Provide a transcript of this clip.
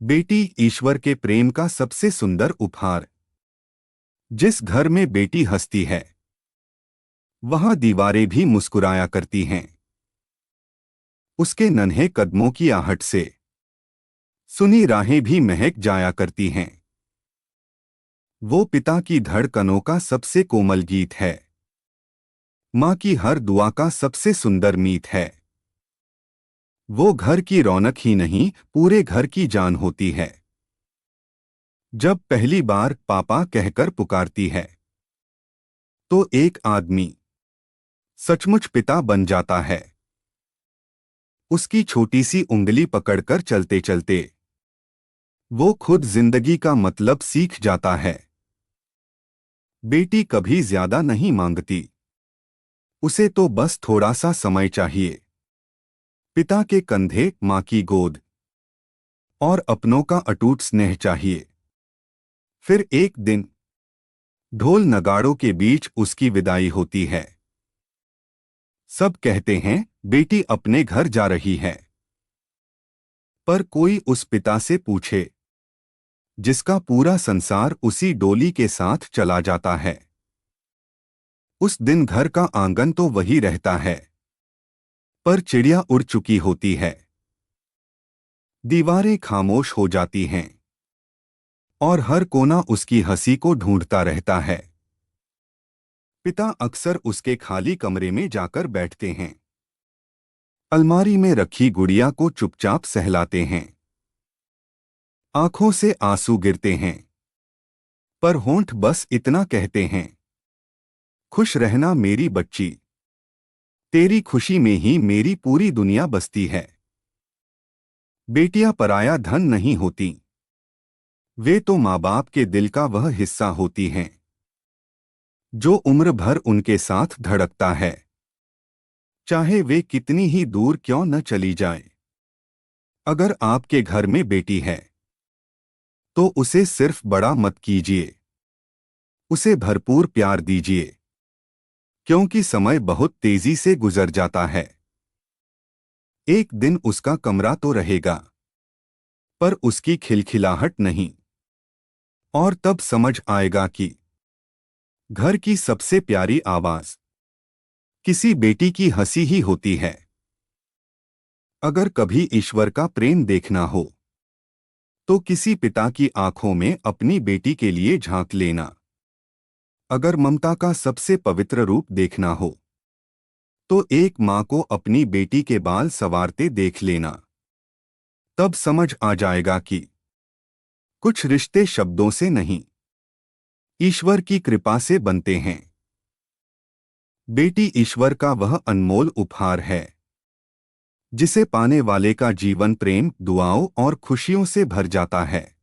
बेटी ईश्वर के प्रेम का सबसे सुंदर उपहार। जिस घर में बेटी हंसती है वहां दीवारें भी मुस्कुराया करती हैं। उसके नन्हे कदमों की आहट से सुनी राहें भी महक जाया करती हैं। वो पिता की धड़कनों का सबसे कोमल गीत है। माँ की हर दुआ का सबसे सुंदर मीत है। वो घर की रौनक ही नहीं, पूरे घर की जान होती है। जब पहली बार पापा कहकर पुकारती है तो एक आदमी सचमुच पिता बन जाता है। उसकी छोटी सी उंगली पकड़कर चलते चलते वो खुद जिंदगी का मतलब सीख जाता है। बेटी कभी ज्यादा नहीं मांगती, उसे तो बस थोड़ा सा समय चाहिए। पिता के कंधे, माँ की गोद और अपनों का अटूट स्नेह चाहिए। फिर एक दिन ढोल नगाड़ों के बीच उसकी विदाई होती है। सब कहते हैं बेटी अपने घर जा रही है। पर कोई उस पिता से पूछे जिसका पूरा संसार उसी डोली के साथ चला जाता है। उस दिन घर का आंगन तो वही रहता है, पर चिड़िया उड़ चुकी होती है। दीवारें खामोश हो जाती हैं और हर कोना उसकी हंसी को ढूंढता रहता है। पिता अक्सर उसके खाली कमरे में जाकर बैठते हैं। अलमारी में रखी गुड़िया को चुपचाप सहलाते हैं। आंखों से आंसू गिरते हैं, पर होंठ बस इतना कहते हैं, खुश रहना मेरी बच्ची, तेरी खुशी में ही मेरी पूरी दुनिया बसती है। बेटियां पराया धन नहीं होती, वे तो माँ बाप के दिल का वह हिस्सा होती हैं जो उम्र भर उनके साथ धड़कता है, चाहे वे कितनी ही दूर क्यों न चली जाए। अगर आपके घर में बेटी है तो उसे सिर्फ बड़ा मत कीजिए, उसे भरपूर प्यार दीजिए, क्योंकि समय बहुत तेजी से गुजर जाता है। एक दिन उसका कमरा तो रहेगा, पर उसकी खिलखिलाहट नहीं। और तब समझ आएगा कि घर की सबसे प्यारी आवाज किसी बेटी की हंसी ही होती है। अगर कभी ईश्वर का प्रेम देखना हो तो किसी पिता की आंखों में अपनी बेटी के लिए झांक लेना। अगर ममता का सबसे पवित्र रूप देखना हो तो एक माँ को अपनी बेटी के बाल संवारते देख लेना। तब समझ आ जाएगा कि कुछ रिश्ते शब्दों से नहीं, ईश्वर की कृपा से बनते हैं। बेटी ईश्वर का वह अनमोल उपहार है जिसे पाने वाले का जीवन प्रेम, दुआओं और खुशियों से भर जाता है।